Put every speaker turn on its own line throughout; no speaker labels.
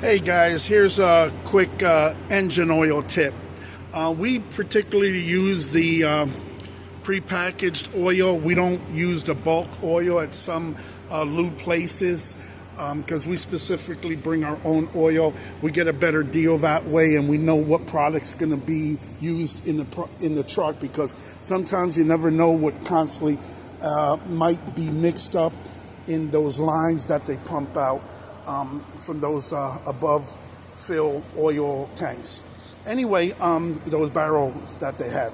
Hey guys, here's a quick engine oil tip. We particularly use the prepackaged oil. We don't use the bulk oil at some lube places because we specifically bring our own oil. We get a better deal that way, and we know what product's going to be used in the truck, because sometimes you never know what constantly might be mixed up in those lines that they pump out from those above fill oil tanks. Anyway, those barrels that they have.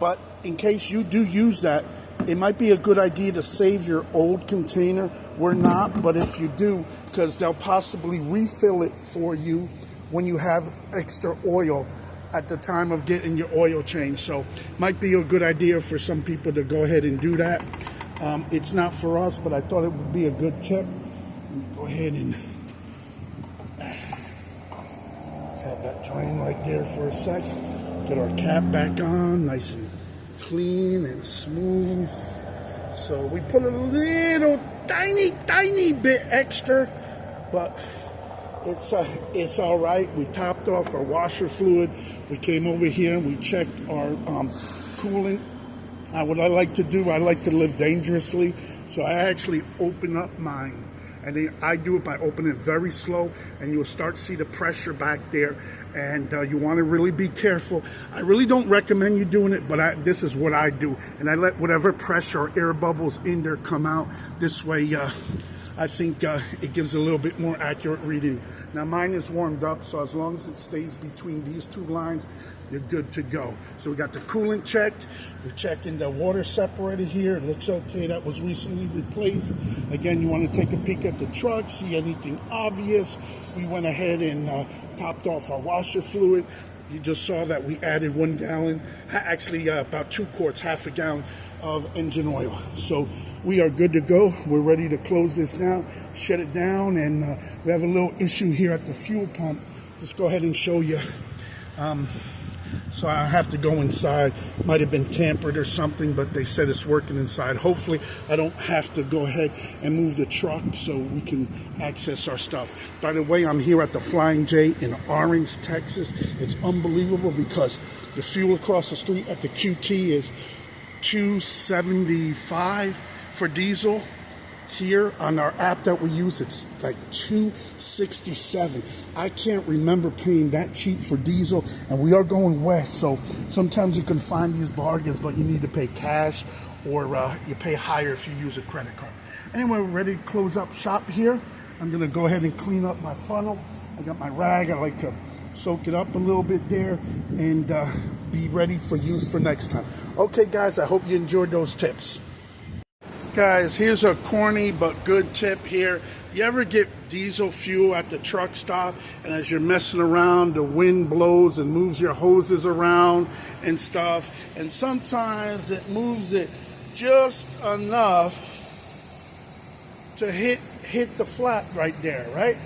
But in case you do use that, it might be a good idea to save your old container. We're not, but if you do, because they'll possibly refill it for you when you have extra oil at the time of getting your oil change. So might be a good idea for some people to go ahead and do that. It's not for us, but I thought it would be a good tip. Go ahead and have that drain right there for a sec. Get our cap back on, nice and clean and smooth. So we put a little tiny bit extra, but it's all right. We topped off our washer fluid. We came over here and we checked our coolant. What I like to do, I like to live dangerously, so I actually open up mine. And then I do it by opening it very slow, and you'll start to see the pressure back there. And you want to really be careful. I really don't recommend you doing it, but this is what I do. And I let whatever pressure or air bubbles in there come out. This way, I think it gives a little bit more accurate reading. Now mine is warmed up, so as long as it stays between these two lines, you're good to go. So we got the coolant checked. We're checking the water separator here. It looks okay. That was recently replaced. Again, you want to take a peek at the truck, see anything obvious. We went ahead and topped off our washer fluid. You just saw that we added 1 gallon, actually about 2 quarts, half a gallon of engine oil. So we are good to go. We're ready to close this down, shut it down, and we have a little issue here at the fuel pump. Let's go ahead and show you. So I have to go inside. Might have been tampered or something, but they said it's working inside. Hopefully I don't have to go ahead and move the truck so we can access our stuff. By the way, I'm here at the Flying J in Orange, Texas. It's unbelievable because the fuel across the street at the QT is $2.75 for diesel. Here on our app that we use, it's like $2.67. I can't remember paying that cheap for diesel, and we are going west, so sometimes you can find these bargains, but you need to pay cash, or you pay higher if you use a credit card. Anyway, we're ready to close up shop here. I'm gonna go ahead and clean up my funnel. I got my rag. I like to soak it up a little bit there and be ready for use for next time. Okay guys, I hope you enjoyed those tips. Guys, here's a corny but good tip here. You ever get diesel fuel at the truck stop, and as you're messing around, the wind blows and moves your hoses around and stuff, and sometimes it moves it just enough to hit the flat right there, right?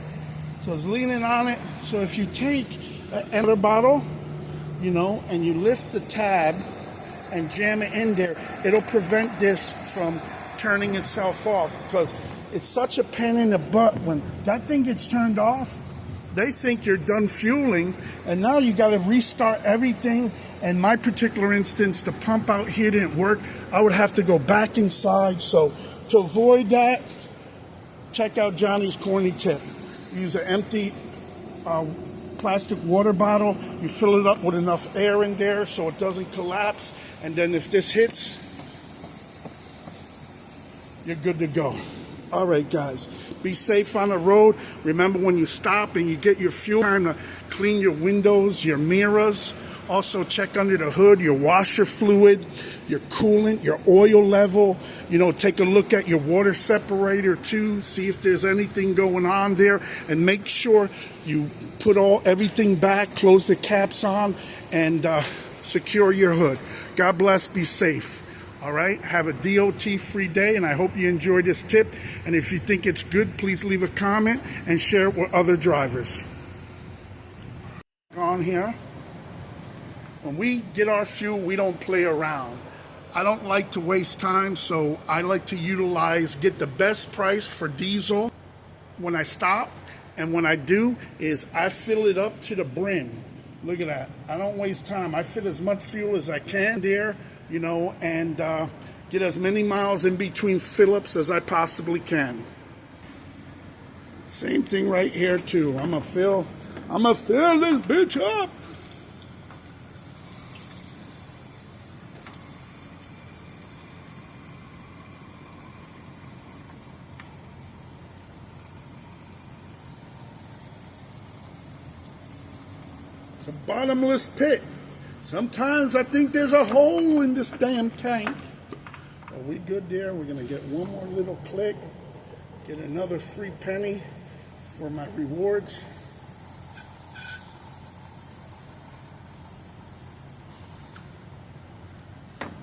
So it's leaning on it. So if you take an water bottle, you know, and you lift the tab and jam it in there, it'll prevent this from turning itself off, because it's such a pain in the butt when that thing gets turned off. They think you're done fueling, and now you got to restart everything. In my particular instance, the pump out here didn't work. I would have to go back inside. So to avoid that, check out Johnny's corny tip. Use an empty plastic water bottle. You fill it up with enough air in there so it doesn't collapse, and then if this hits, you're good to go. All right, guys, be safe on the road. Remember, when you stop and you get your fuel, time to clean your windows, your mirrors. Also check under the hood, your washer fluid, your coolant, your oil level. You know, take a look at your water separator too. See if there's anything going on there, and make sure you put everything back, close the caps on, and secure your hood. God bless. Be safe. All right, have a DOT-free day, and I hope you enjoyed this tip. And if you think it's good, please leave a comment and share it with other drivers. On here, when we get our fuel, we don't play around. I don't like to waste time, so I like to get the best price for diesel when I stop, And when I do is I fill it up to the brim. Look at that. I don't waste time. I fit as much fuel as I can there, you know, and get as many miles in between fill-ups as I possibly can. Same thing right here too. I'm gonna fill this bitch up. It's a bottomless pit. Sometimes I think there's a hole in this damn tank. Are we good there? We're gonna get one more little click, get another free penny for my rewards.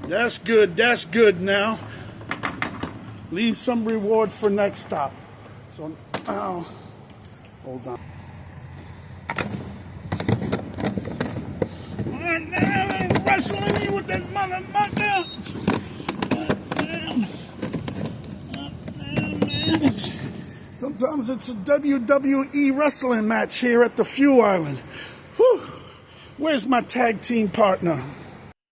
That's good now. Leave some reward for next stop. So now, hold on. Wrestling me with this motherfucker. Sometimes it's a WWE wrestling match here at the Fuel Island. Whew. Where's my tag team partner?